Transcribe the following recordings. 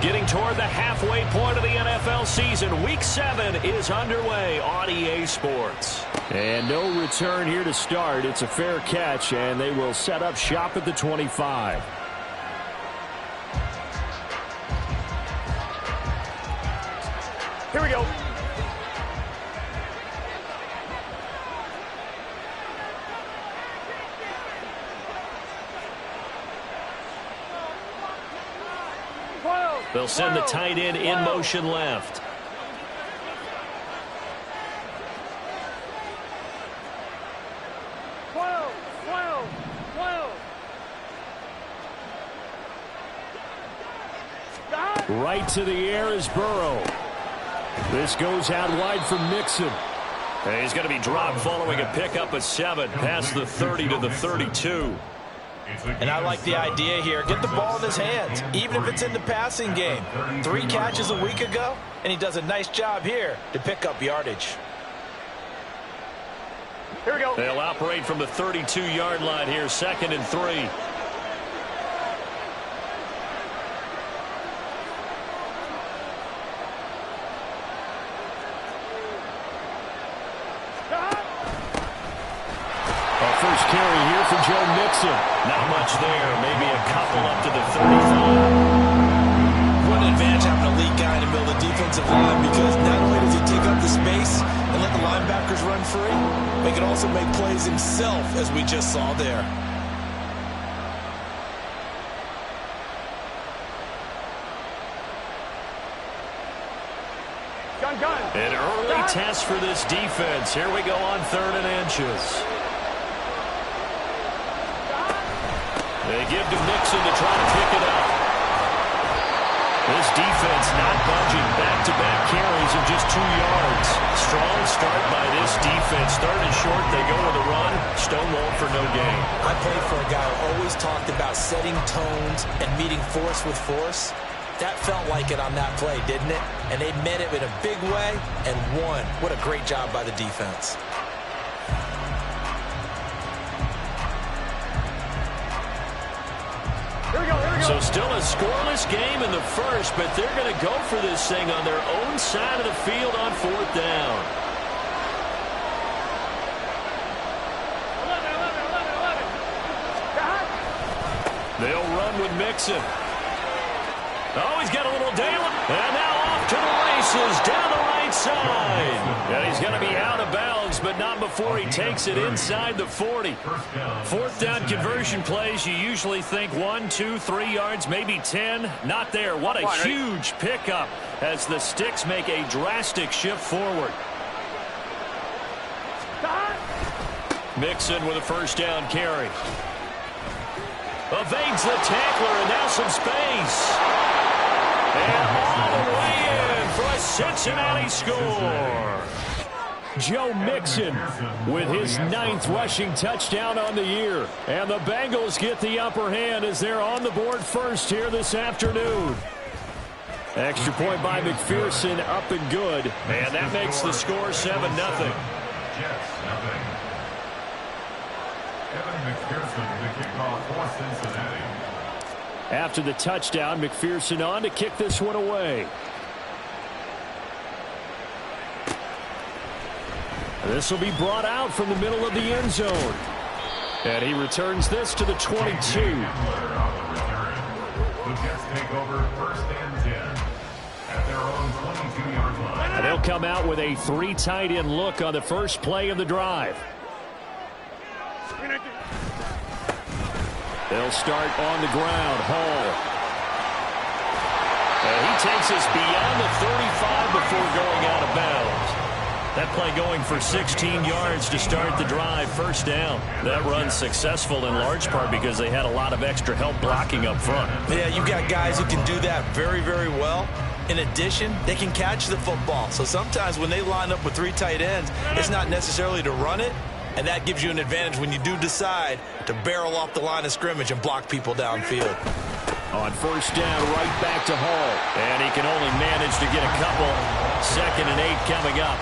Getting toward the halfway point of the NFL season. Week 7 is underway on EA Sports. And no return here to start. It's a fair catch, and they will set up shop at the 25. Here we go. They'll send the tight end in motion left. Right to the air is Burrow. This goes out wide for Mixon. And he's going to be dropped following a pickup of 7 past the 30 to the 32. And I like the idea here. Get the ball in his hands, even if it's in the passing game. 3 catches a week ago, and he does a nice job here to pick up yardage. Here we go. They'll operate from the 32-yard line here, 2nd and 3. First carry here for Joe Mixon. Not much there. Maybe a couple up to the 35. What an advantage having a lead guy in the middle of the defensive line, because not only does he take up the space and let the linebackers run free, but he can also make plays himself, as we just saw there. Gun. An early test for this defense. Here we go on 3rd and inches. They give to Mixon to try to pick it up. This defense not budging. Back-to-back carries of just 2 yards. Strong start by this defense. 3rd and short, they go with a run. Stonewall for no gain. I played for a guy who always talked about setting tones and meeting force with force. That felt like it on that play, didn't it? And they met it in a big way and won. What a great job by the defense. So still a scoreless game in the first, but they're going to go for this thing on their own side of the field on 4th down. 11. They'll run with Mixon. Oh, he's got a little daylight. And now off to the races down the right side. And he's going to be out of bounds, but not before he takes it inside the 40. 4th down conversion plays, you usually think 1, 2, 3 yards, maybe 10. Not there. What a huge pickup as the Sticks make a drastic shift forward. Mixon with a 1st down carry. Evades the tackler, and now some space. And all the way in for a Cincinnati score. Joe Mixon with his 9th rushing touchdown on the year. And the Bengals get the upper hand as they're on the board first here this afternoon. Extra point by McPherson, up and good. And that makes the score 7-0. After the touchdown, McPherson on to kick this one away. This will be brought out from the middle of the end zone. And he returns this to the 22. And they'll come out with a 3 tight end look on the first play of the drive. They'll start on the ground. Hall. He takes us beyond the 35 before going out of bounds. That play going for 16 yards to start the drive. 1st down. That run's successful in large part because they had a lot of extra help blocking up front. Yeah, you got guys who can do that very, very well. In addition, they can catch the football. So sometimes when they line up with 3 tight ends, it's not necessarily to run it. And that gives you an advantage when you do decide to barrel off the line of scrimmage and block people downfield. On first down, right back to Hall. And he can only manage to get a couple. 2nd and 8 coming up.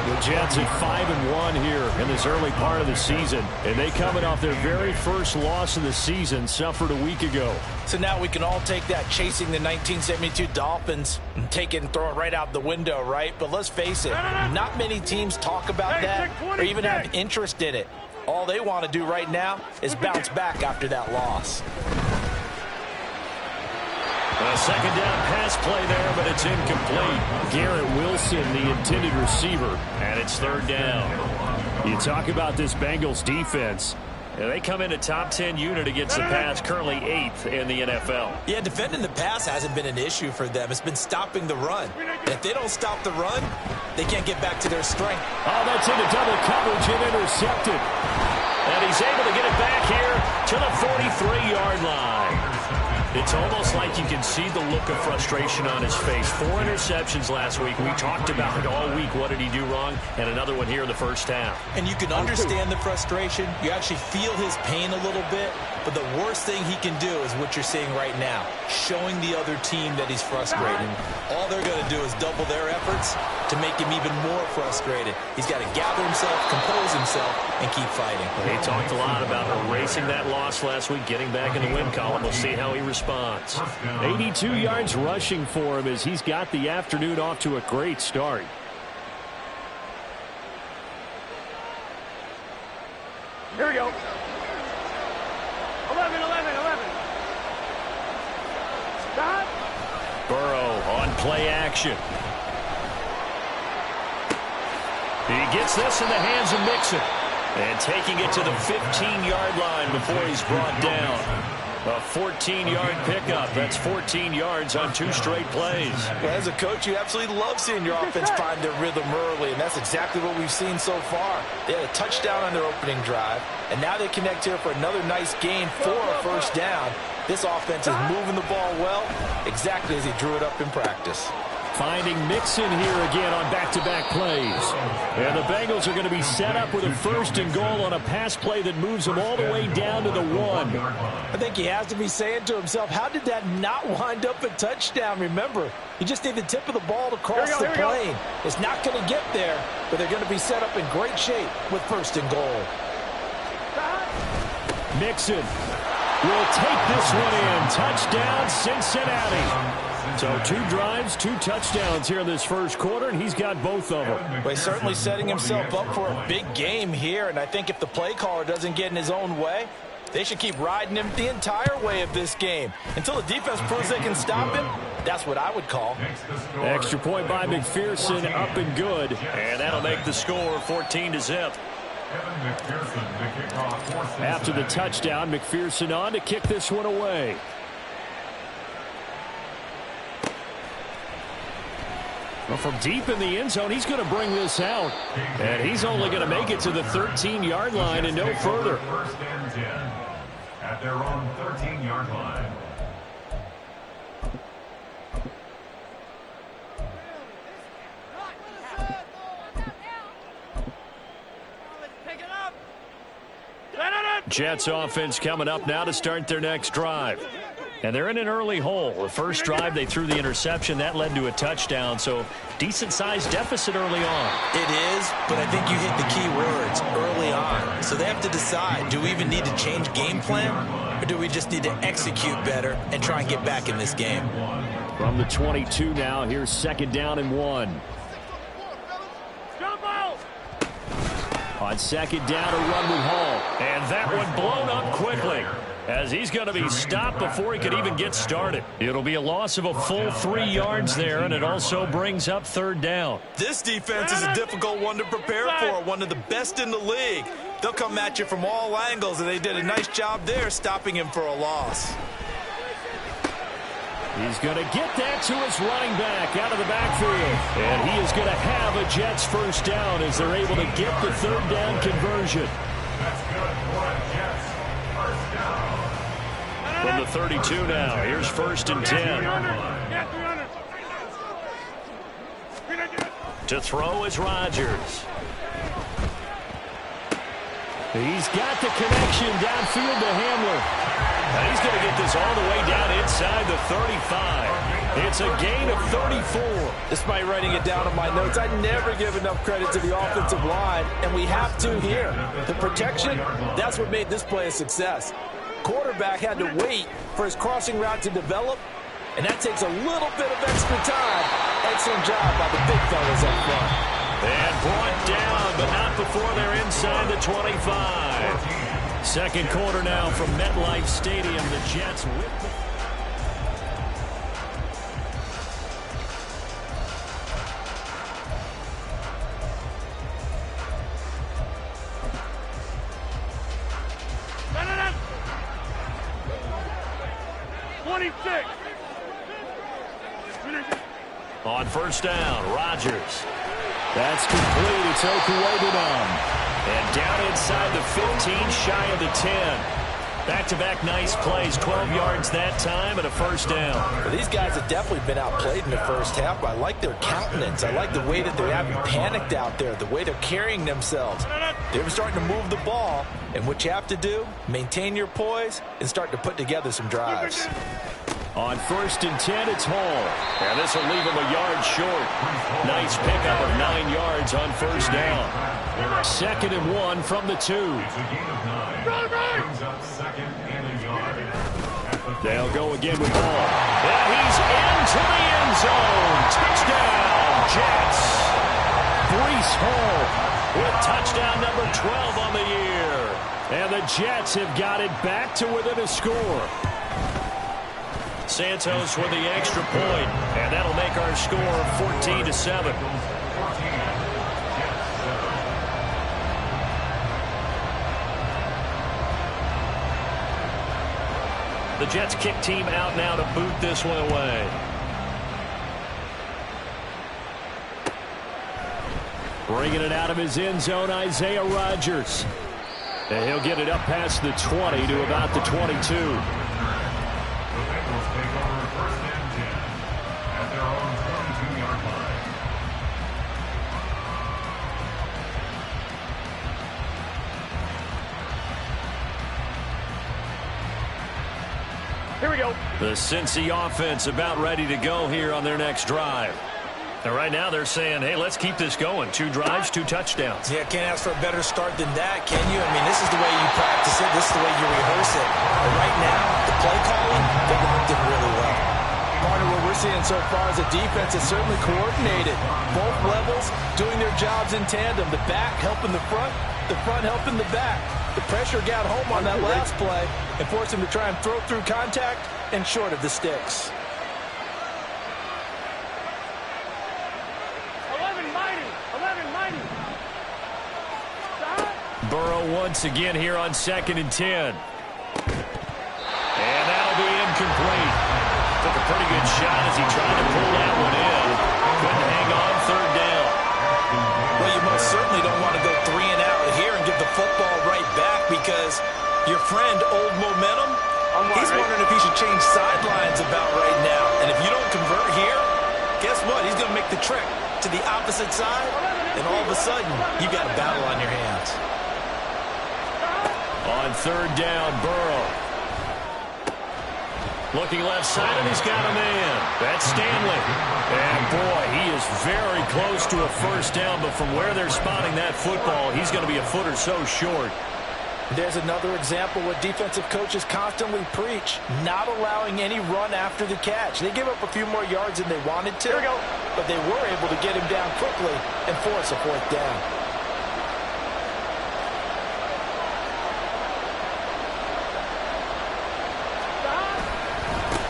The Jets at 5-1 here in this early part of the season. And they coming off their very first loss of the season, suffered a week ago. So now we can all take that chasing the 1972 Dolphins and take it and throw it right out the window, right? But let's face it, not many teams talk about that or even have interest in it. All they want to do right now is bounce back after that loss. A 2nd down pass play there, but it's incomplete. Garrett Wilson, the intended receiver. And it's 3rd down. You talk about this Bengals defense. They come in a top 10 unit against the pass, currently 8th in the NFL. Yeah, defending the pass hasn't been an issue for them. It's been stopping the run. And if they don't stop the run, they can't get back to their strength. Oh, that's into double coverage and intercepted. And he's able to get it back here to the 43-yard line. It's almost like you can see the look of frustration on his face. 4 interceptions last week. We talked about it all week. What did he do wrong? And another one here in the first half. And you can understand the frustration. You actually feel his pain a little bit. But the worst thing he can do is what you're seeing right now, showing the other team that he's frustrated. All they're going to do is double their efforts to make him even more frustrated. He's got to gather himself, compose himself, and keep fighting. They talked a lot about erasing that loss last week, getting back in the win column. We'll see how he responds. 82 yards rushing for him as he's got the afternoon off to a great start. Here we go. 11. Stop. Burrow on play action. He gets this in the hands of Mixon. And taking it to the 15-yard line before he's brought down. A 14-yard pickup. That's 14 yards on 2 straight plays. Well, as a coach, you absolutely love seeing your offense find their rhythm early, and that's exactly what we've seen so far. They had a touchdown on their opening drive, and now they connect here for another nice gain for a first down. This offense is moving the ball well, exactly as he drew it up in practice. Finding Mixon here again on back-to-back plays. And the Bengals are going to be set up with a 1st and goal on a pass play that moves them all the way down to the 1. I think he has to be saying to himself, how did that not wind up a touchdown? Remember, you just need the tip of the ball to cross the plane. It's not going to get there, but they're going to be set up in great shape with 1st and goal. Mixon will take this one in. Touchdown, Cincinnati. So 2 drives, 2 touchdowns here in this first quarter, and he's got both of them. Well, he's certainly setting himself up for a big game here, and I think if the play caller doesn't get in his own way, they should keep riding him the entire way of this game. Until the defense proves they can stop him, that's what I would call. Extra point by McPherson, up and good. And that'll make the score 14-0. After the touchdown, McPherson on to kick this one away. Well, from deep in the end zone, he's going to bring this out. And he's only going to make it to the 13-yard line and no further. 1st and 10 at their own 13-yard line. Jets offense coming up now to start their next drive. And they're in an early hole. The first drive, they threw the interception. That led to a touchdown, so decent-sized deficit early on. It is, but I think you hit the key words, early on. So they have to decide, do we even need to change game plan, or do we just need to execute better and try and get back in this game? From the 22 now, here's 2nd down and 1. On 2nd down, a run with Hall. And that one blown up quickly, as he's going to be stopped before he could even get started. It'll be a loss of a full 3 yards there, and it also brings up 3rd down. This defense is a difficult one to prepare for, one of the best in the league. They'll come at you from all angles, and they did a nice job there stopping him for a loss. He's going to get that to his running back out of the backfield. And he is going to have a Jets 1st down as they're able to get the 3rd down conversion. That's good for a Jets 1st down. From the 32 now, here's 1st and 10. To throw is Rodgers. He's got the connection downfield to Hamler. Now he's going to get this all the way down inside the 35. It's a gain of 34. Despite writing it down in my notes, I never give enough credit to the offensive line, and we have to here. The protection, that's what made this play a success. Quarterback had to wait for his crossing route to develop, and that takes a little bit of extra time. Excellent job by the big fellas up front. And brought down, but not before they're inside the 25. Second quarter now from MetLife Stadium. The Jets with the... On first down, Rodgers. That's complete. It's Okuwebunam. And down inside the 15, shy of the 10. Back-to-back nice plays, 12 yards that time and a first down. Well, these guys have definitely been outplayed in the first half, but I like their countenance. I like the way that they haven't panicked out there, the way they're carrying themselves. They're starting to move the ball, and what you have to do, maintain your poise and start to put together some drives. On first and 10, it's Hall. And this will leave him a yard short. Nice pickup of 9 yards on first down. Second and 1 from the 2. They'll go again with Hall. And he's into the end zone. Touchdown, Jets. Breece Hall with touchdown number 12 on the year. And the Jets have got it back to within a score. Santos with the extra point, and that'll make our score 14-7. The Jets kick team out now to boot this one away. Bringing it out of his end zone, Isaiah Rodgers. And he'll get it up past the 20 to about the 22. Here we go. The Cincy offense about ready to go here on their next drive. And right now they're saying, hey, let's keep this going. 2 drives, 2 touchdowns. Yeah, can't ask for a better start than that, can you? I mean, this is the way you practice it. This is the way you rehearse it. But right now, the play calling, they locked in really well. Part of what we're seeing so far is the defense is certainly coordinated. Both levels doing their jobs in tandem. The back helping the front helping the back. The pressure got home on that last play and forced him to try and throw through contact and short of the sticks. 11-90. Burrow once again here on second and 10. And that'll be incomplete. Took a pretty good shot as he tried to pull that one in. Couldn't hang on third down. Well, you most certainly don't want to go 3 and out here and give the football right back because your friend, Old Momentum, he's wondering if he should change sidelines about right now. And if you don't convert here, guess what? He's going to make the trek to the opposite side, and all of a sudden, you got a battle on your hands. On third down, Burrow. Looking left side, and he's got a man. That's Stanley. And, boy, he is very close to a first down, but from where they're spotting that football, he's going to be a foot or so short. There's another example what defensive coaches constantly preach, not allowing any run after the catch. They gave up a few more yards than they wanted to, but they were able to get him down quickly and force a fourth down.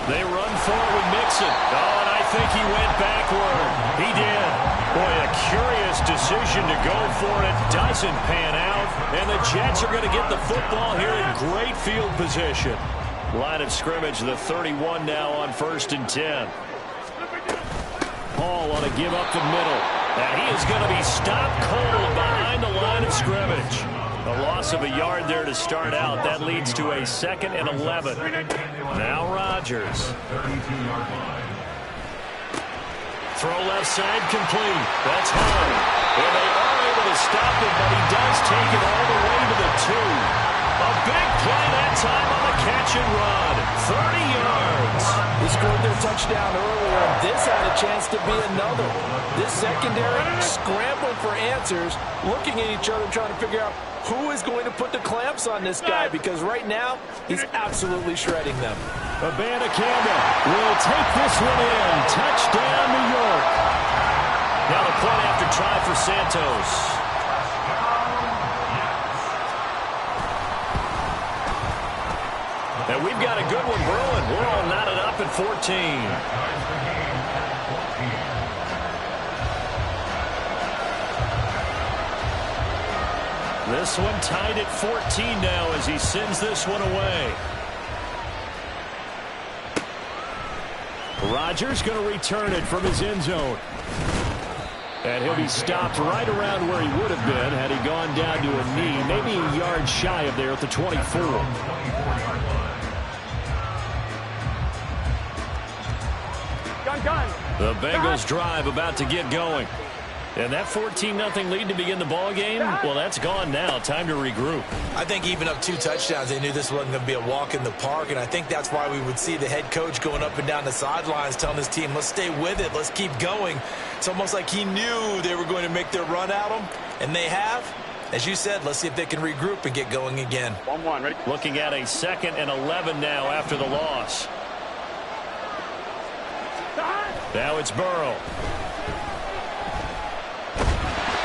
They run forward with Mixon. Oh, and I think he went backward. He did. Boy, a curious decision to go for it. Doesn't pan out. And the Jets are going to get the football here in great field position. Line of scrimmage, the 31 now on first and 10. Hall on a give up the middle. And he is going to be stopped cold behind the line of scrimmage. A loss of a yard there to start out. That leads to a 2nd and 11. Now Rodgers. Throw left side complete. That's Hall. And they are able to stop it, but he does take it all the way to the 2. A big play that time on the catch and run. 30 yards. They scored their touchdown earlier, and this had a chance to be another. This secondary scrambling for answers, looking at each other, trying to figure out who is going to put the clamps on this guy, because right now, he's absolutely shredding them. Abanikanda will take this one in. Touchdown, New York. Now the point after try for Santos. And we've got a good one brewing. We're all knotted up at 14. This one tied at 14 now as he sends this one away. Rodgers going to return it from his end zone. And he'll be stopped right around where he would have been had he gone down to a knee, maybe a yard shy of there at the 24. Gun. The Bengals drive about to get going. And that 14-0 lead to begin the ball game, well, that's gone now. Time to regroup. I think even up 2 touchdowns, they knew this wasn't going to be a walk in the park, and I think that's why we would see the head coach going up and down the sidelines telling his team, let's stay with it, let's keep going. It's almost like he knew they were going to make their run at him, and they have. As you said, let's see if they can regroup and get going again. 1-1, ready? Looking at a 2nd and 11 now after the loss. Now it's Burrow.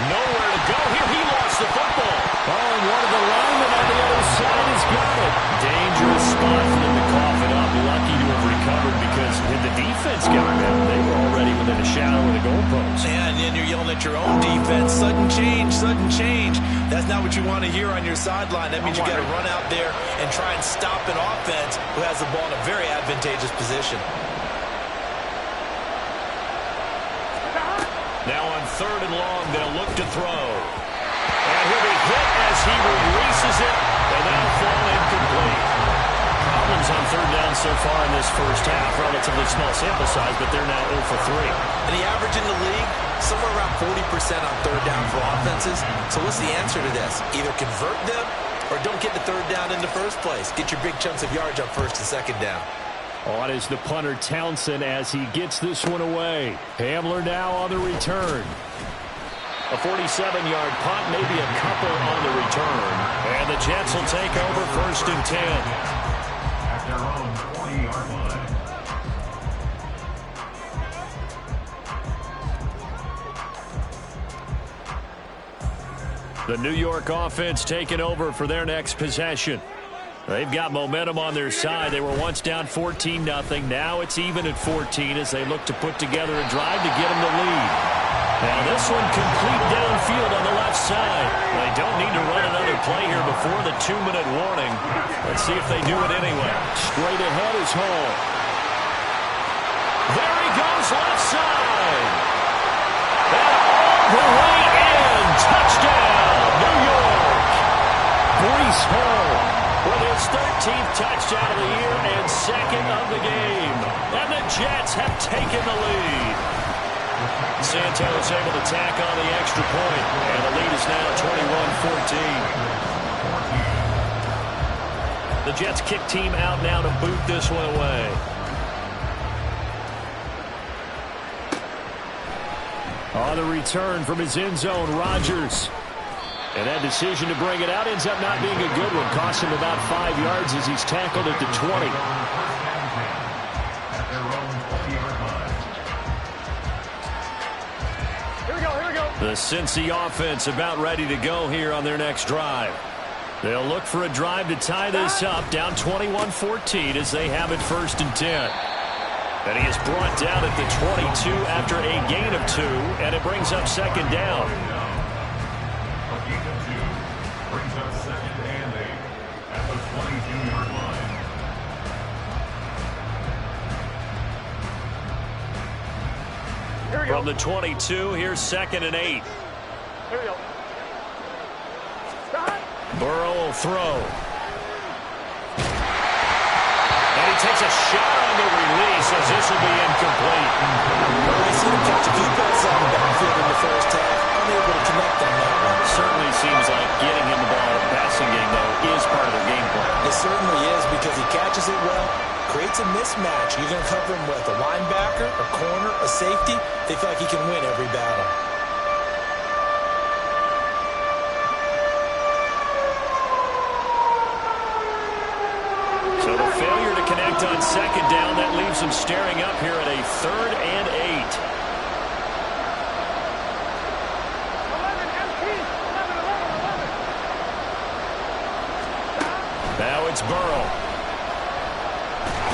Nowhere to go here. He lost the football. Oh, and one of the linemen on the other side has got it. Dangerous spot for them to cough it up. Lucky to have recovered because when the defense got them, they were already within a shadow of the goalpost. Yeah, and then you're yelling at your own defense. Sudden change, sudden change. That's not what you want to hear on your sideline. That means you got to run out there and try and stop an offense who has the ball in a very advantageous position. Now on 3rd and long, they'll look to throw. And he'll be hit as he releases it, and that'll fall incomplete. Problems on 3rd down so far in this first half. Relatively small sample size, but they're now 0 for 3. And the average in the league, somewhere around 40% on 3rd down for offenses. So what's the answer to this? Either convert them or don't get the 3rd down in the first place. Get your big chunks of yards on 1st and 2nd down. On is the punter Townsend as he gets this one away. Hamler now on the return. A 47-yard punt, maybe a couple on the return. And the Jets will take over 1st and 10. At their own 20-yard line. The New York offense taking over for their next possession. They've got momentum on their side. They were once down 14-0. Now it's even at 14 as they look to put together a drive to get them the lead. Now this one complete downfield on the left side. They don't need to run another play here before the 2-minute warning. Let's see if they do it anyway. Straight ahead is Hall. There he goes left side. And all the way in. Touchdown, New York. Breece Hall with his 13th touchdown of the year and 2nd of the game. And the Jets have taken the lead. Santos able to tack on the extra point, and the lead is now 21-14. The Jets kick team out now to boot this one away. On the return from his end zone, Rodgers. And that decision to bring it out ends up not being a good one. Cost him about 5 yards as he's tackled at the 20. At their own 20-yard line. Here we go. The Cincy offense about ready to go here on their next drive. They'll look for a drive to tie this up, down 21-14 as they have it 1st and 10. And he is brought down at the 22 after a gain of 2, and it brings up 2nd down. Brings up 2nd and 8 at the 22-yard line. Here we go. From the 22, here's 2nd and 8. Here we go. Burrow will throw. And he takes a shot on the release as this will be incomplete. We see him catch a few passes on the backfield in the first half. Unable to connect on that one. Certainly seems like getting him the ball in the passing game, though, is part of the certainly is because he catches it well, creates a mismatch. You're going to cover him with a linebacker, a corner, a safety. They feel like he can win every battle. So the failure to connect on second down, that leaves him staring up here at a 3rd and 8. Now it's Burrow.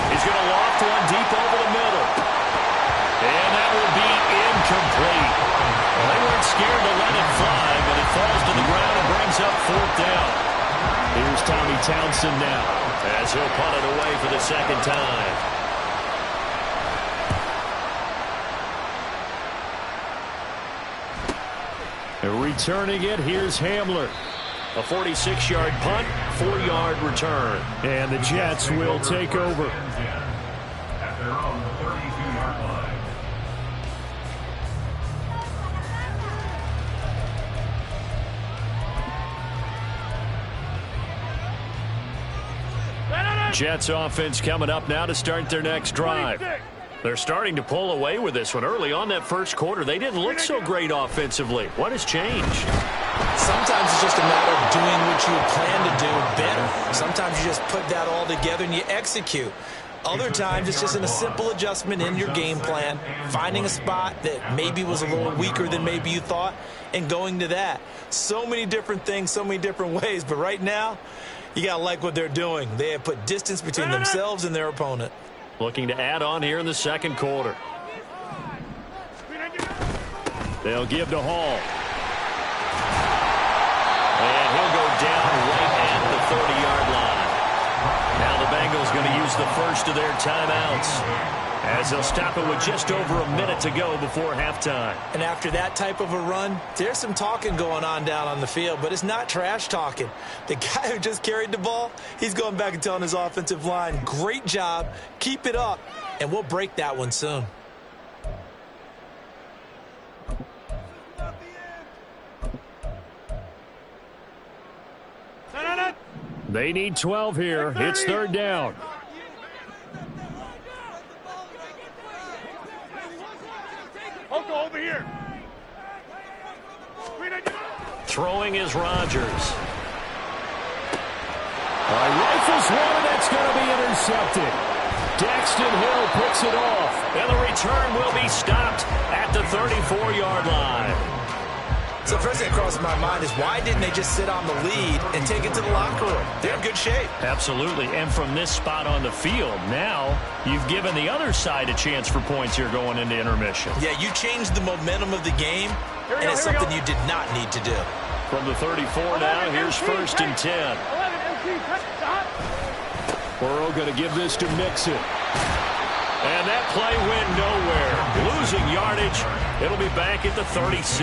He's going to loft one deep over the middle. And that will be incomplete. Well, they weren't scared to let it fly, but it falls to the ground and brings up 4th down. Here's Tommy Townsend now, as he'll punt it away for the second time. Returning it, here's Hamler. A 46-yard punt, 4-yard return. And the Jets will take over. At their own 32-yard line. Jets offense coming up now to start their next drive. They're starting to pull away with this one. Early on that first quarter, they didn't look so great offensively. What has changed? Sometimes it's just a matter of doing what you plan to do better. Sometimes you just put that all together and you execute. Other times it's just a simple adjustment in your game plan, finding a spot that maybe was a little weaker than maybe you thought, and going to that. So many different things, so many different ways, but right now, you got to like what they're doing. They have put distance between themselves and their opponent. Looking to add on here in the second quarter. They'll give to Hall. And he'll go down right at the 30-yard line. Now the Bengals going to use the first of their timeouts, as they'll stop it with just over a minute to go before halftime. And after that type of a run, there's some talking going on down on the field, but it's not trash talking. The guy who just carried the ball, he's going back and telling his offensive line, great job, keep it up, and we'll break that one soon. They need 12 here. It's 3rd down. Over here. Throwing is Rodgers. Rifles one, and that's going to be intercepted. Daxton Hill picks it off. And the return will be stopped at the 34-yard line. So first thing that crosses my mind is why didn't they just sit on the lead and take it to the locker room? They're in good shape. Absolutely. And from this spot on the field, now you've given the other side a chance for points here going into intermission. Yeah, you changed the momentum of the game, and it's something you did not need to do. From the 34 now, here's 1st and 10. Burrow going to give this to Mixon. And that play went nowhere. Losing yardage. It'll be back at the 36.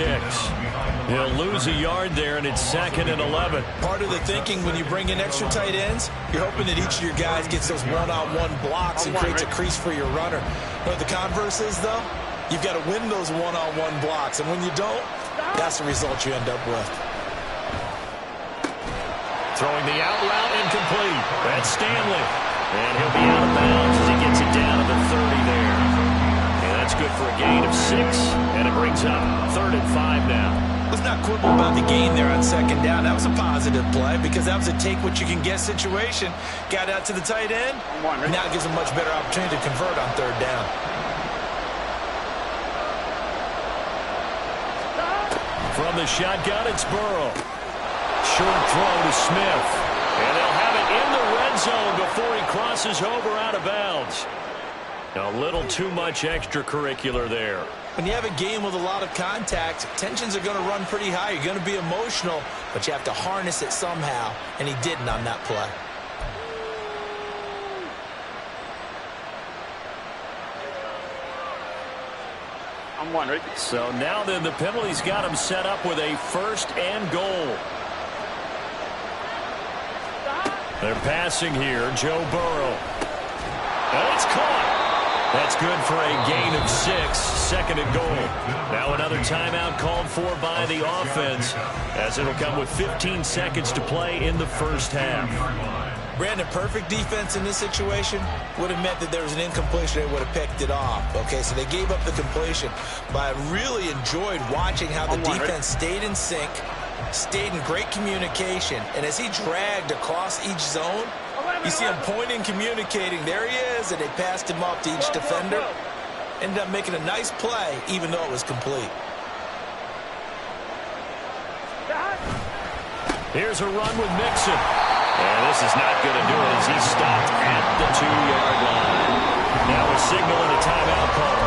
He'll lose a yard there, and it's 2nd and 11. Part of the thinking when you bring in extra tight ends, you're hoping that each of your guys gets those one-on-one blocks and creates a crease for your runner. But the converse is, though, you've got to win those one-on-one blocks. And when you don't, that's the result you end up with. Throwing the out route incomplete. That's Stanley. And he'll be out of bounds as he gets it down to the 30 there. And that's good for a gain of 6. And it brings up 3rd and 5 now. Let's not quibble about the gain there on second down. That was a positive play because that was a take-what-you-can-get situation. Got out to the tight end. Now it gives a much better opportunity to convert on 3rd down. From the shotgun, it's Burrow. Short throw to Smith. And they'll have it in the red zone before he crosses over out of bounds. A little too much extracurricular there. When you have a game with a lot of contact, tensions are going to run pretty high. You're going to be emotional, but you have to harness it somehow, and he didn't on that play. I'm one, right? So now then the penalty's got him set up with a 1st and goal. They're passing here, Joe Burrow. And it's caught. That's good for a gain of 6, 2nd and goal. Now another timeout called for by the offense, as it'll come with 15 seconds to play in the first half. Brandon, perfect defense in this situation would have meant that there was an incompletion. They would have picked it off. Okay, so they gave up the completion. But I really enjoyed watching how the defense stayed in sync, stayed in great communication, and as he dragged across each zone, you see him pointing, communicating. There he is, and they passed him off to each defender. Ended up making a nice play, even though it was complete. Here's a run with Mixon. And this is not going to do it as he's stopped at the 2-yard line. Now a signal and a timeout call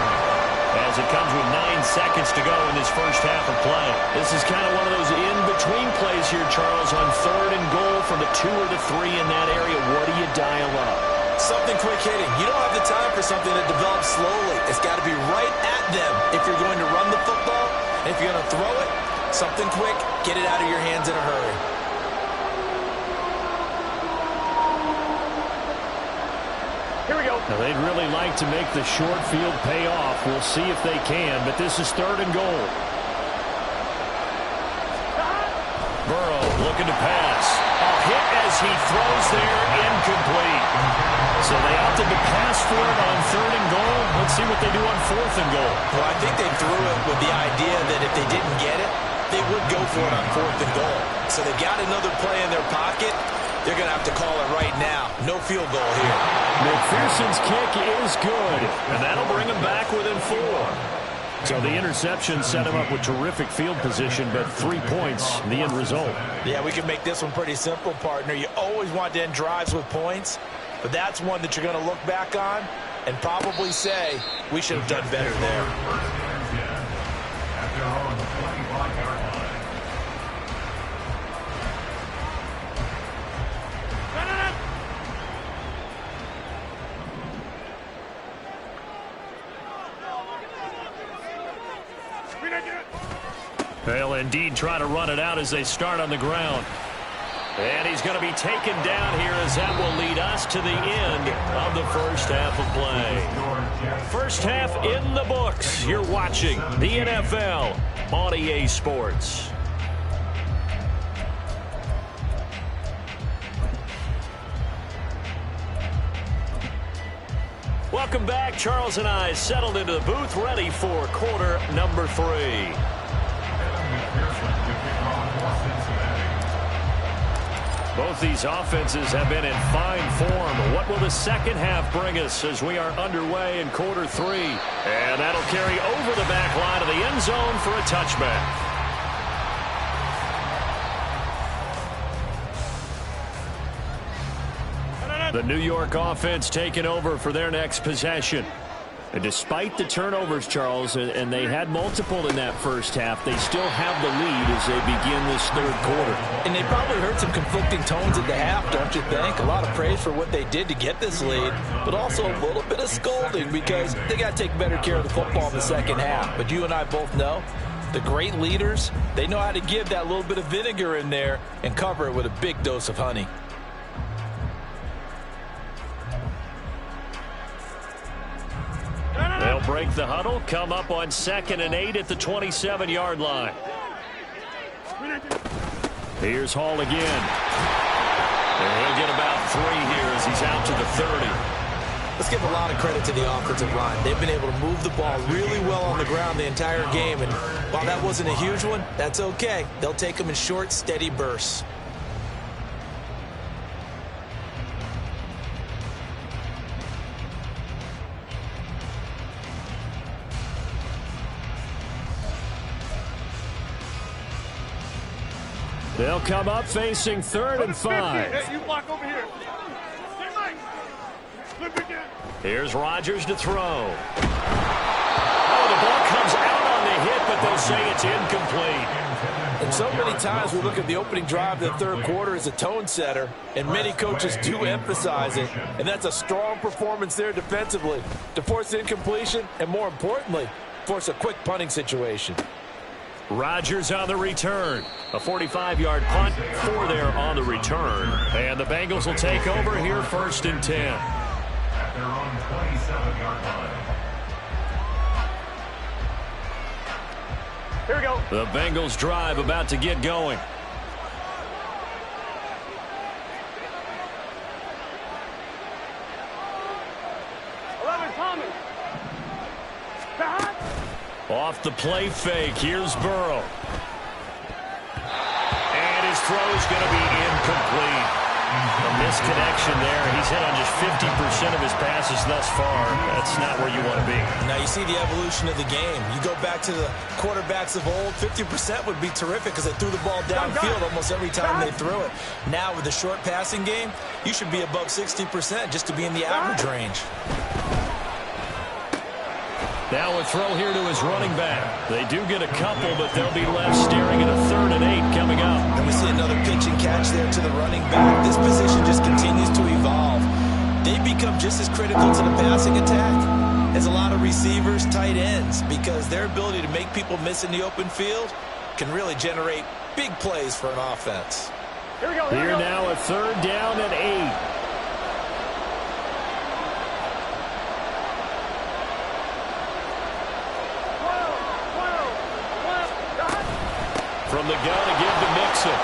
as it comes with 9 seconds to go in this first half of play. This is kind of one of those in-between plays here, Charles, on 3rd and goal from the 2 or the 3 in that area. What do you dial up? Something quick hitting. You don't have the time for something that develops slowly. It's got to be right at them if you're going to run the football. And if you're going to throw it, something quick, get it out of your hands in a hurry. Here we go. Now, they'd really like to make the short field pay off. We'll see if they can, but this is 3rd and goal. Burrow looking to pass. A hit as he throws there, incomplete. So they opted to pass for it on 3rd and goal. Let's see what they do on 4th and goal. Well, I think they threw it with the idea that if they didn't get it, they would go for it on 4th and goal. So they've got another play in their pocket. They're going to have to call it right now. No field goal here. McPherson's kick is good, and that'll bring him back within 4. So the interception set him up with terrific field position, but 3 points, the end result. Yeah, we can make this one pretty simple, partner. You always want to end drives with points, but that's one that you're going to look back on and probably say, we should have done better there. At their own 25-yard line. They'll indeed try to run it out as they start on the ground. And he's going to be taken down here as that will lead us to the end of the first half of play. First half in the books. You're watching the NFL on EA Sports. Welcome back. Charles and I settled into the booth, ready for quarter number 3. Both these offenses have been in fine form. What will the second half bring us as we are underway in quarter 3? And that'll carry over the back line of the end zone for a touchback. The New York offense taking over for their next possession. And despite the turnovers, Charles, and they had multiple in that first half, they still have the lead as they begin this 3rd quarter. And they probably heard some conflicting tones at the half, don't you think? A lot of praise for what they did to get this lead, but also a little bit of scolding because they got to take better care of the football in the second half. But you and I both know the great leaders, they know how to give that little bit of vinegar in there and cover it with a big dose of honey. They'll break the huddle, come up on 2nd and 8 at the 27-yard line. Here's Hall again. And he'll get about 3 here as he's out to the 30. Let's give a lot of credit to the offensive line. They've been able to move the ball really well on the ground the entire game. And while that wasn't a huge one, that's okay. They'll take them in short, steady bursts. They'll come up facing 3rd and 5. Hey, you block over here. Here's Rodgers to throw. Oh, the ball comes out on the hit, but they'll say it's incomplete. And so many times we look at the opening drive of the 3rd quarter as a tone setter, and many coaches do emphasize it. And that's a strong performance there defensively to force incompletion and, more importantly, force a quick punting situation. Rodgers on the return. A 45-yard punt for there on the return. And the Bengals will take over here 1st and 10. At their own 27-yard line. Here we go. The Bengals drive about to get going. Off the play fake, here's Burrow. And his throw is going to be incomplete. A misconnection there. He's hit on just 50% of his passes thus far. That's not where you want to be. Now you see the evolution of the game. You go back to the quarterbacks of old, 50% would be terrific because they threw the ball downfield almost every time they threw it. Now with the short passing game, you should be above 60% just to be in the average range. Now a throw here to his running back. They do get a couple, but they'll be left staring at a 3rd and 8 coming up. And we see another pitch and catch there to the running back. This position just continues to evolve. They become just as critical to the passing attack as a lot of receivers, tight ends, because their ability to make people miss in the open field can really generate big plays for an offense. Here we go. Here now a 3rd down and 8. From the gun to give to Mixon.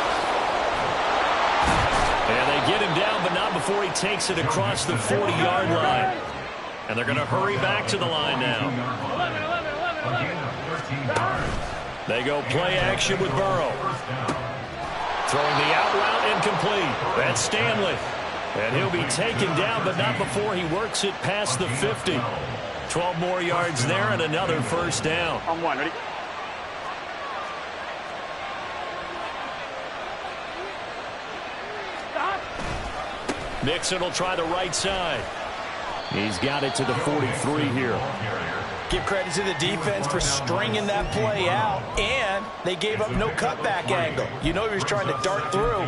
And they get him down, but not before he takes it across the 40-yard line. And they're going to hurry back to the line now. 11. They go play action with Burrow. Throwing the out route incomplete. That's Stanley. And he'll be taken down, but not before he works it past the 50. 12 more yards there and another 1st down. On 1, ready? Mixon will try the right side. He's got it to the 43 here. Give credit to the defense for stringing that play out, and they gave up no cutback angle. You know he was trying to dart through.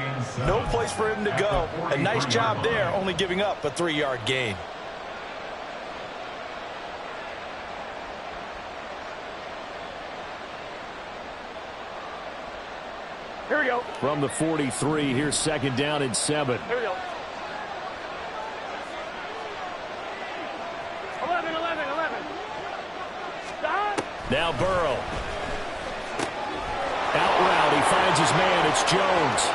No place for him to go. A nice job there, only giving up a 3-yard gain. Here we go. From the 43, here's 2nd down and 7. Here we go. 11. Stop. Now Burrow. Out route, he finds his man. It's Jones.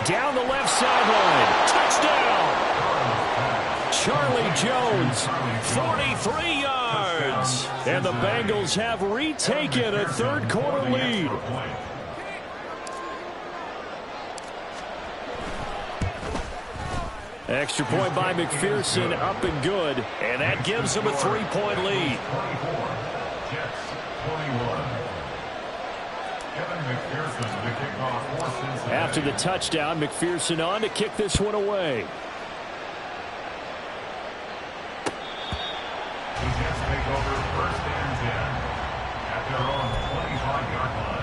Down the left sideline. Touchdown! Charlie Jones, 43 yards. And the Bengals have retaken a 3rd quarter lead. Extra point by McPherson, up and good. And that gives them a 3-point lead. After the touchdown, McPherson on to kick this one away. The Jets take over 1st and 10 at their own 25-yard line.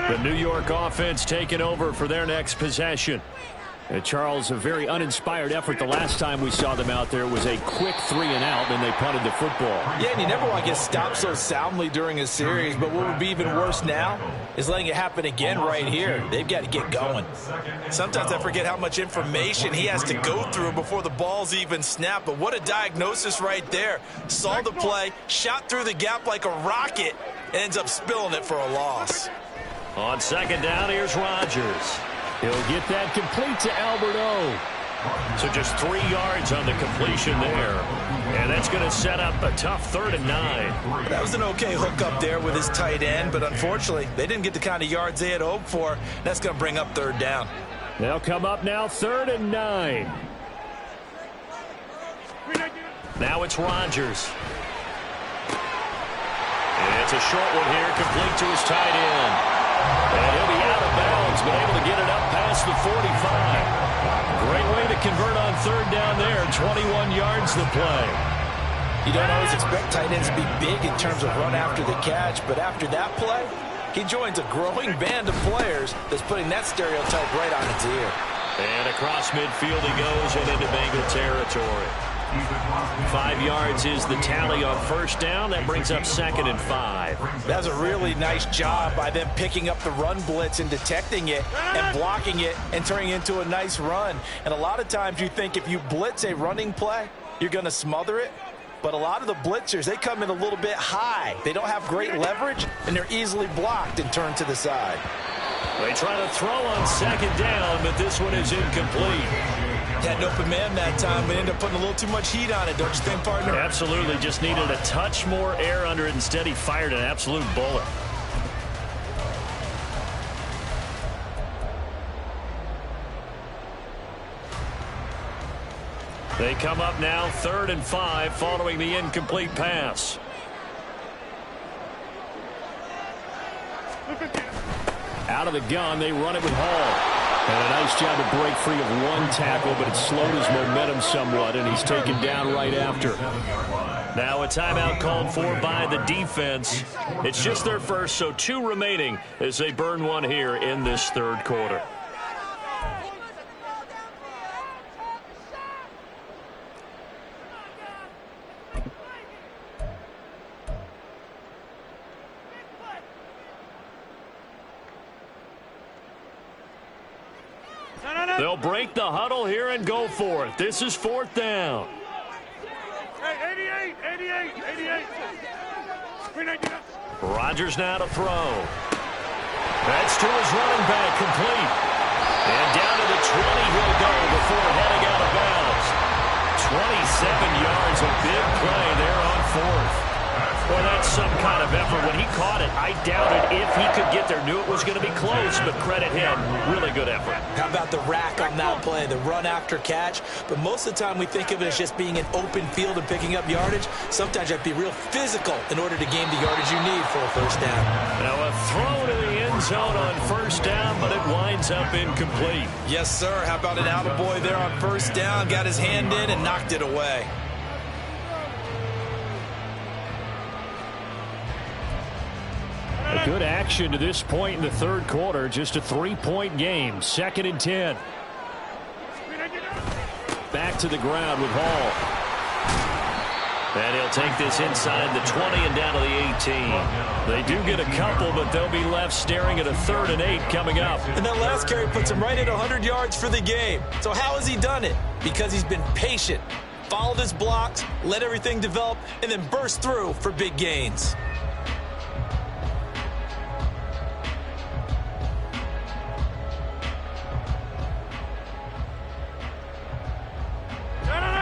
The New York offense taking over for their next possession. Charles, a very uninspired effort the last time we saw them out there. Was a quick 3 and out, then they punted the football. Yeah, and you never want to get stopped so soundly during a series, but what would be even worse now is letting it happen again right here. They've got to get going. Sometimes I forget how much information he has to go through before the ball's even snapped, but what a diagnosis right there. Saw the play, shot through the gap like a rocket, and ends up spilling it for a loss. On 2nd down, here's Rodgers. He'll get that complete to Albert O. So just 3 yards on the completion there. And that's going to set up a tough 3rd and 9. That was an okay hook up there with his tight end, but unfortunately, they didn't get the kind of yards they had hoped for. That's going to bring up 3rd down. They'll come up now 3rd and 9. Now it's Rodgers. And it's a short one here, complete to his tight end. And he'll be out of bounds, but able to get it up past the 45. Great way to convert on 3rd down there. 21 yards the play. You don't always expect tight ends to be big in terms of run after the catch, but after that play, he joins a growing band of players that's putting that stereotype right on its ear. And across midfield he goes and into Bengal territory. 5 yards is the tally on 1st down. That brings up 2nd and 5. That was a really nice job by them picking up the run blitz and detecting it and blocking it and turning it into a nice run. And a lot of times you think if you blitz a running play, you're going to smother it. But a lot of the blitzers, they come in a little bit high. They don't have great leverage, and they're easily blocked and turned to the side. They try to throw on second down, but this one is incomplete. Had an open man that time, but ended up putting a little too much heat on it, don't you think, partner? Absolutely. Just needed a touch more air under it. Instead, he fired an absolute bullet. They come up now 3rd and 5 following the incomplete pass. Out of the gun, they run it with Hall. And a nice job to break free of one tackle, but it slowed his momentum somewhat, and he's taken down right after. Now a timeout called for by the defense. It's just their first, so 2 remaining as they burn one here in this 3rd quarter. They'll break the huddle here and go for it. This is 4th down. Hey, 88. Rodgers now to throw. That's to his running back, complete. And down to the 20 he'll go before heading out of bounds. 27 yards, a big play there on 4th. Boy, that's some kind of effort. When he caught it, I doubted if he could get there. Knew it was going to be close, but credit him. Really good effort. How about the rack on that play, the run after catch? But most of the time we think of it as just being an open field and picking up yardage. Sometimes you have to be real physical in order to gain the yardage you need for a first down. Now a throw to the end zone on 1st down, but it winds up incomplete. Yes, sir. How about an attaboy there on 1st down? Got his hand in and knocked it away. A good action to this point in the 3rd quarter. Just a 3-point game. 2nd and 10. Back to the ground with Hall. And he'll take this inside the 20 and down to the 18. They do get a couple, but they'll be left staring at a 3rd and 8 coming up. And that last carry puts him right at 100 yards for the game. So how has he done it? Because he's been patient, followed his blocks, let everything develop, and then burst through for big gains.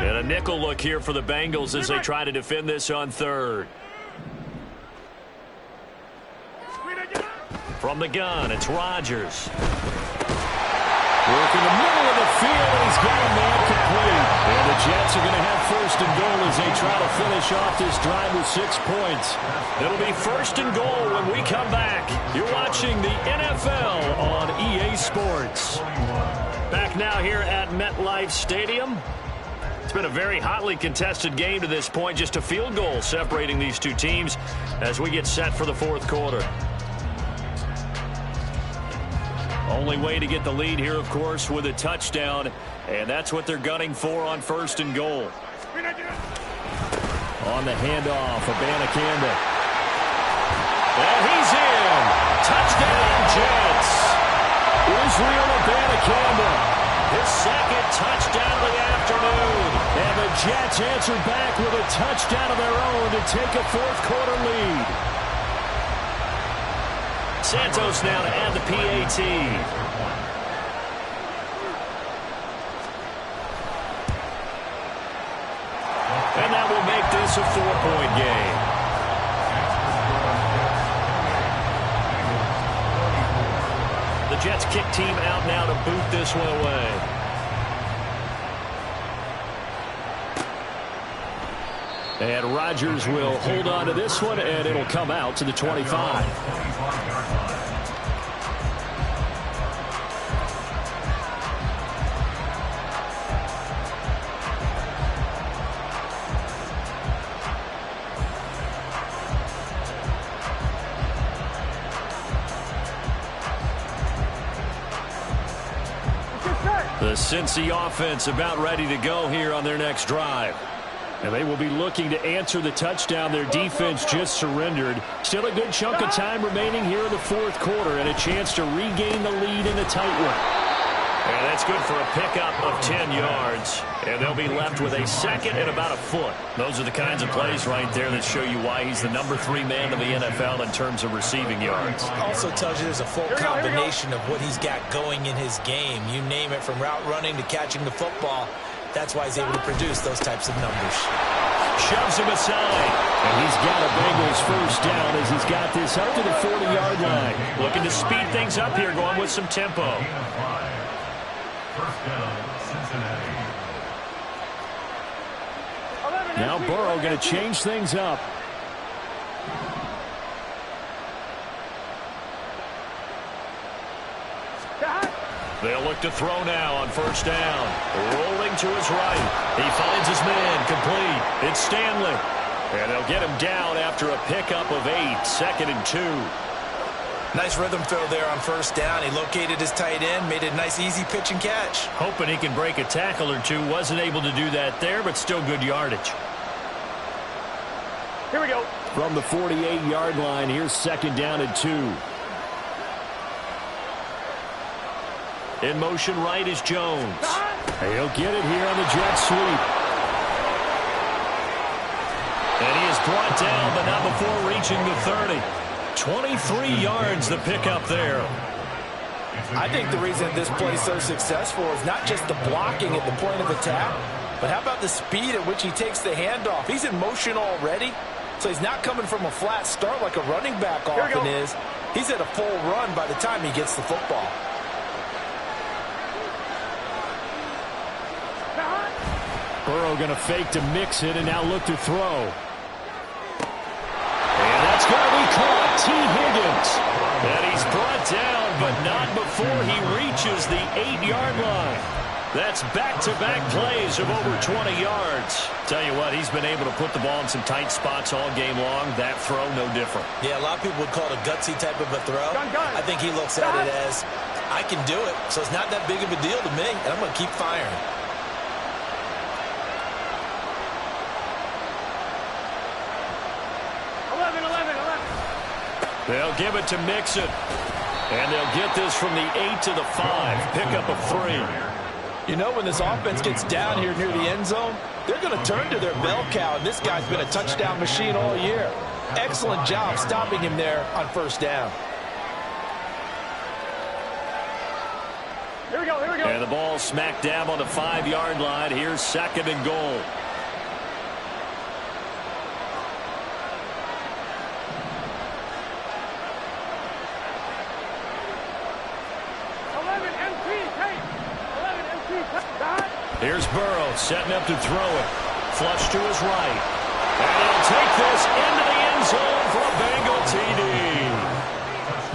And a nickel look here for the Bengals as they try to defend this on 3rd. From the gun, it's Rodgers. Work in the middle of the field, and he's got a man complete. And the Jets are going to have 1st and goal as they try to finish off this drive with 6 points. It'll be 1st and goal when we come back. You're watching the NFL on EA Sports. Back now here at MetLife Stadium. It's been a very hotly contested game to this point. Just a field goal separating these two teams as we get set for the 4th quarter. Only way to get the lead here, of course, with a touchdown. And that's what they're gunning for on 1st and goal. On the handoff, Abanikanda. And he's in. Touchdown, Jets. Israel Abanikanda. His 2nd touchdown of the afternoon. And the Jets answer back with a touchdown of their own to take a 4th quarter lead. Santos now to add the PAT. And that will make this a 4-point game. The Jets kick team out now to boot this one away. And Rodgers will hold on to this one, and it'll come out to the 25. The Cincy offense about ready to go here on their next drive. And they will be looking to answer the touchdown their defense just surrendered. Still a good chunk of time remaining here in the 4th quarter and a chance to regain the lead in a tight one. And that's good for a pickup of 10 yards. And they'll be left with a second and about a foot. Those are the kinds of plays right there that show you why he's the number 3 man in the NFL in terms of receiving yards. Also tells you there's a full combination of what he's got going in his game. You name it, from route running to catching the football. That's why he's able to produce those types of numbers. Shoves him aside. And he's got a Bengals first down as he's got this up to the 40-yard line. Looking to speed things up here, going with some tempo. First down, Cincinnati. Now Burrow going to change things up. They'll look to throw now on first down. Rolling to his right. He finds his man, complete. It's Stanley. And they'll get him down after a pickup of 8, second and 2. Nice rhythm throw there on first down. He located his tight end, made it a nice easy pitch and catch. Hoping he can break a tackle or two. Wasn't able to do that there, but still good yardage. Here we go. From the 48-yard line, here's second down and 2. In motion right is Jones. He'll get it here on the jet sweep. And he is brought down, but not before reaching the 30. 23 yards the pickup there. I think the reason this play is so successful is not just the blocking at the point of attack, but how about the speed at which he takes the handoff? He's in motion already, so he's not coming from a flat start like a running back often is. He's at a full run by the time he gets the football. Burrow going to fake to mix it and now look to throw. And that's going to be caught. T. Higgins. And he's brought down, but not before he reaches the 8-yard line. That's back-to-back plays of over 20 yards. Tell you what, he's been able to put the ball in some tight spots all game long. That throw, no different. Yeah, a lot of people would call it a gutsy type of a throw. I think he looks at it as, I can do it, so it's not that big of a deal to me, and I'm going to keep firing. They'll give it to Mixon. And they'll get this from the 8 to the 5. Pickup of 3. You know, when this offense gets down here near the end zone, they're going to turn to their bell cow, and this guy's been a touchdown machine all year. Excellent job stopping him there on first down. Here we go, here we go. And the ball smack dab on the 5-yard line. Here's second and goal. Here's Burrow setting up to throw it. Flush to his right. And he'll take this into the end zone for a Bengal TD.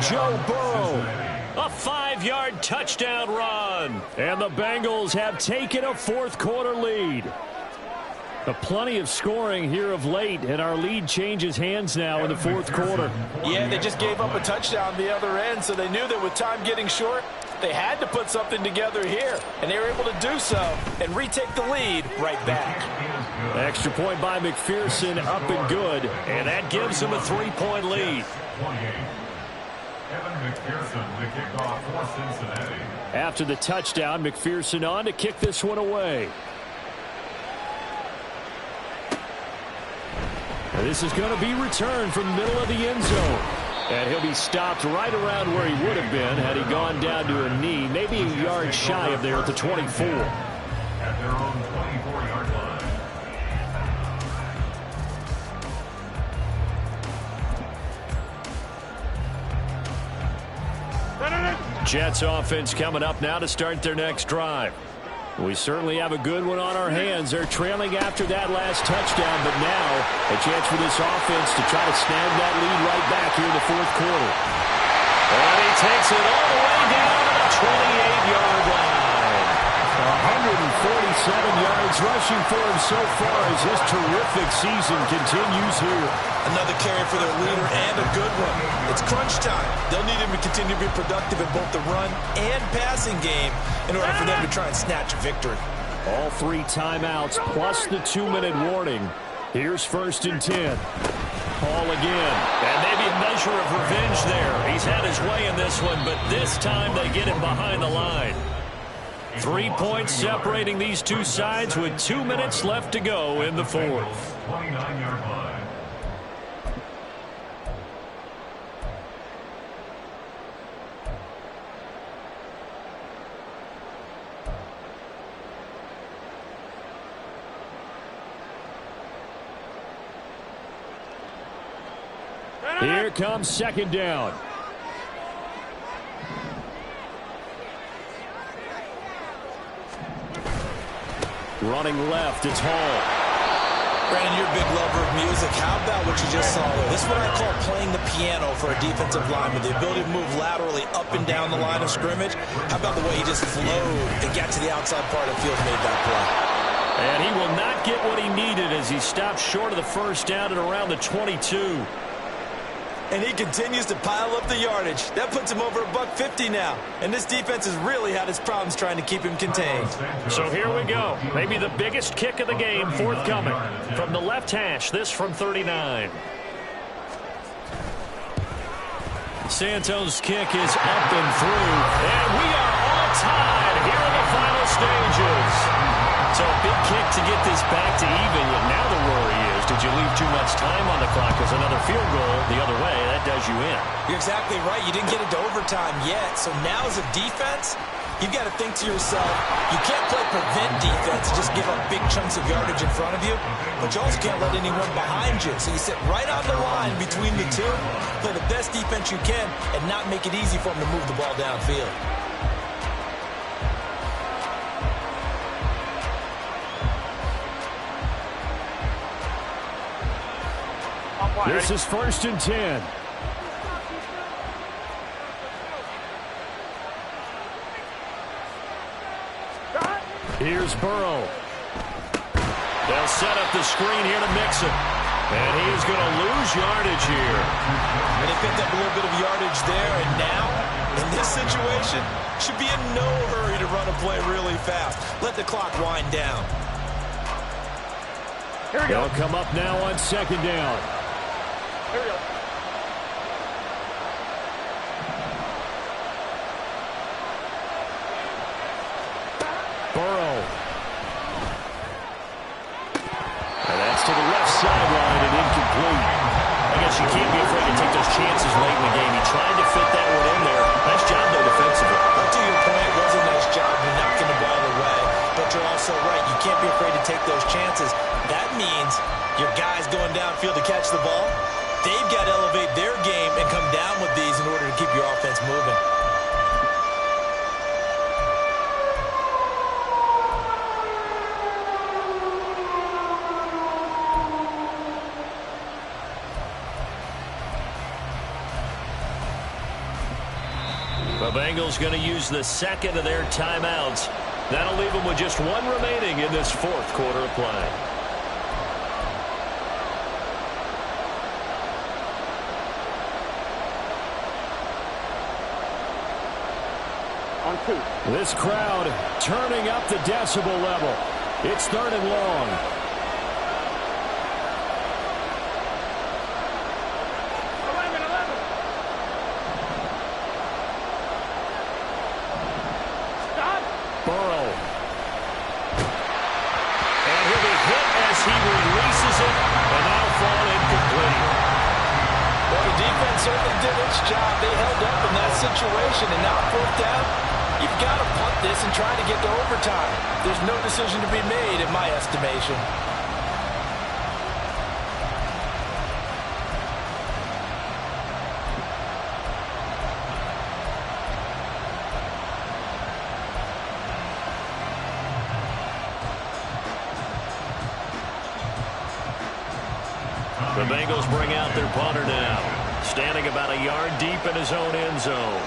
Joe Burrow. A 5-yard touchdown run. And the Bengals have taken a fourth-quarter lead. Plenty of scoring here of late, and our lead changes hands now in the fourth quarter. Yeah, they just gave up a touchdown the other end, so they knew that with time getting short, they had to put something together here, and they were able to do so and retake the lead right back. Extra point by McPherson, up and good. And that gives them a 3-point lead. Evan McPherson, the kickoff for Cincinnati. After the touchdown, McPherson on to kick this one away. This is going to be returned from the middle of the end zone. And he'll be stopped right around where he would have been had he gone down to a knee, maybe a yard shy of there at the 24. At their own 24-yard line. Jets offense coming up now to start their next drive. We certainly have a good one on our hands. They're trailing after that last touchdown, but now a chance for this offense to try to snag that lead right back here in the fourth quarter. And he takes it all the way down to the 28-yard line. 147 yards rushing for him so far as this terrific season continues here. Another carry for their leader and a good one. It's crunch time. They'll need him to continue to be productive in both the run and passing game in order for them to try and snatch a victory. All 3 timeouts plus the 2-minute warning. Here's first and 10. Ball again. And maybe a measure of revenge there. He's had his way in this one, but this time they get him behind the line. 3 points separating these two sides with 2 minutes left to go in the fourth. 29-yard line. Here comes second down. Running left, it's Hall. Brandon, you're a big lover of music. How about what you just saw? This is what I call playing the piano for a defensive lineman. The ability to move laterally up and down the line of scrimmage. How about the way he just flowed and got to the outside part of the field and made that play? And he will not get what he needed as he stopped short of the first down at around the 22. And he continues to pile up the yardage. That puts him over $150 now. And this defense has really had its problems trying to keep him contained. So here we go. Maybe the biggest kick of the game forthcoming. From the left hash, this from 39. Santos' kick is up and through. And we are all tied here in the final stages. So a big kick to get this back to even. Now the worry is, did you leave too much time on the clock? Because another field goal the other way, that does you in. You're exactly right. You didn't get into overtime yet. So now as a defense, you've got to think to yourself, you can't play prevent defense and just give up big chunks of yardage in front of you. But you also can't let anyone behind you. So you sit right on the line between the two, play the best defense you can, and not make it easy for them to move the ball downfield. This is 1st and 10. Here's Burrow. They'll set up the screen here to Mixon. And he is going to lose yardage here. And they picked up a little bit of yardage there. And now, in this situation, should be in no hurry to run a play really fast. Let the clock wind down. Here we go. They'll come up now on second down. Here we go. Burrow. And that's to the left sideline and incomplete. I guess you can't be afraid to take those chances late in the game. He tried to fit that one in there. Nice job, though, defensively. Well, to your point, it was a nice job in knocking the ball away. But you're also right. You can't be afraid to take those chances. That means your guys going downfield to catch the ball, they've got to elevate their game and come down with these in order to keep your offense moving. The Bengals going to use the second of their timeouts. That'll leave them with just one remaining in this fourth quarter of play. On 2. This crowd turning up the decibel level. It's 3rd and long. 11. Stop. Burrow. And he'll be hit as he releases it, and that'll fall incomplete. Well, the defense certainly did its job. They held up in that situation, and now 4th down, you've got to punt this and try to get to overtime. There's no decision to be made in my estimation. The Bengals bring out their punter now, standing about a yard deep in his own end zone.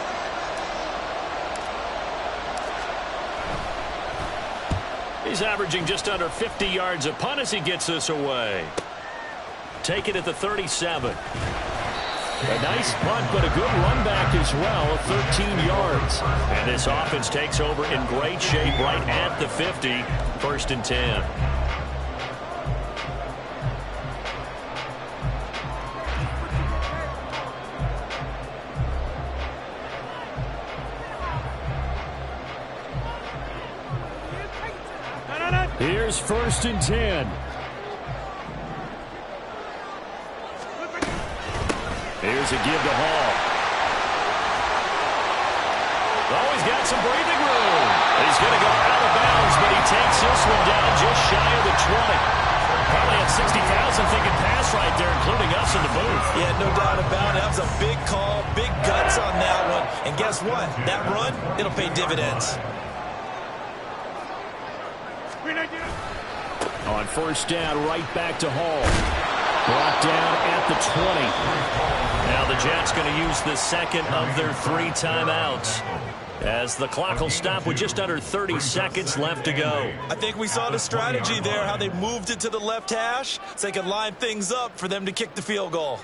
He's averaging just under 50 yards a punt as he gets this away. Take it at the 37. A nice punt, but a good run back as well, 13 yards. And this offense takes over in great shape right at the 50, 1st and 10. Here's 1st and 10. Here's a give to Hall. Oh, he's got some breathing room. He's going to go out of bounds, but he takes this one down just shy of the 20. Probably had 60,000 thinking pass right there, including us in the booth. Yeah, no doubt about it. That was a big call, big guts on that one. And guess what? That run, it'll pay dividends. On 1st down, right back to Hall. Brought down at the 20. Now the Jets going to use the second of their 3 timeouts, as the clock will stop with just under 30 seconds left to go. I think we saw the strategy there, how they moved it to the left hash so they could line things up for them to kick the field goal.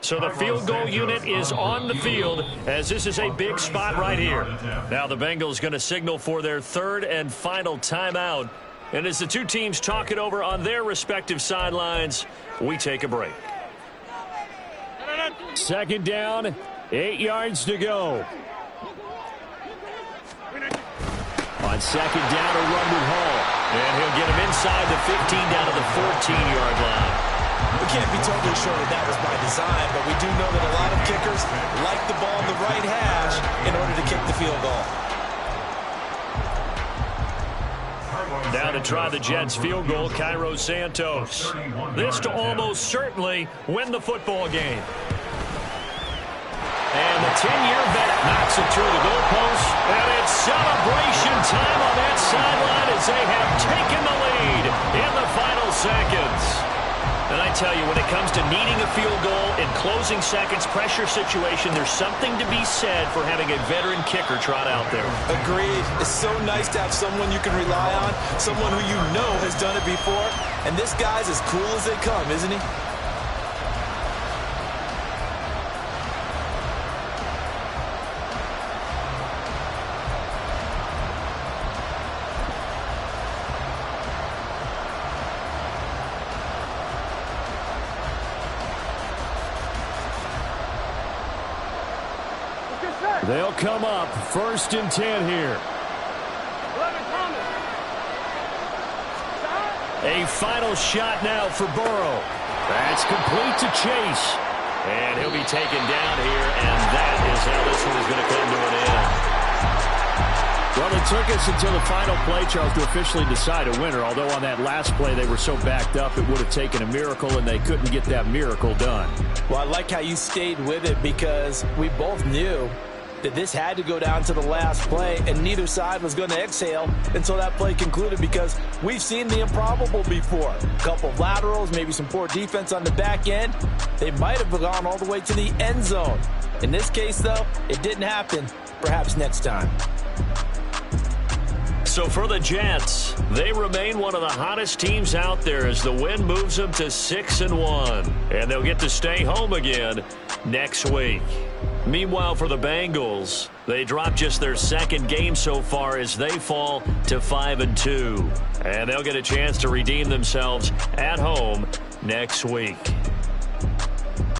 So the field goal unit is on the field, as this is a big spot right here. Now the Bengals going to signal for their 3rd and final timeout. And as the two teams talk it over on their respective sidelines, we take a break. 2nd down, 8 yards to go. On 2nd down, a run with Hall. And he'll get him inside the 15 down to the 14-yard line. We can't be totally sure that that was by design, but we do know that a lot of kickers like the ball in the right hash in order to kick the field goal. Now to try the Jets field goal, Cairo Santos. This to almost certainly win the football game. And the 10-year vet knocks it through the goalpost. And it's celebration time on that sideline as they have taken the lead in the final seconds. And I tell you, when it comes to needing a field goal in closing seconds, pressure situation, there's something to be said for having a veteran kicker trot out there. Agreed. It's so nice to have someone you can rely on, someone who you know has done it before. And this guy's as cool as they come, isn't he? They'll come up 1st and 10 here. A final shot now for Burrow. That's complete to Chase. And he'll be taken down here, and that is how this one is going to come to an end. Well, it took us until the final play, Charles, to officially decide a winner. Although on that last play they were so backed up it would have taken a miracle, and they couldn't get that miracle done. Well, I like how you stayed with it, because we both knew that this had to go down to the last play, and neither side was going to exhale until that play concluded, because we've seen the improbable before. A couple of laterals, maybe some poor defense on the back end. They might have gone all the way to the end zone. In this case, though, it didn't happen. Perhaps next time. So for the Jets, they remain one of the hottest teams out there as the win moves them to 6-1. And they'll get to stay home again next week. Meanwhile, for the Bengals, they dropped just their 2nd game so far as they fall to 5-2. And they'll get a chance to redeem themselves at home next week.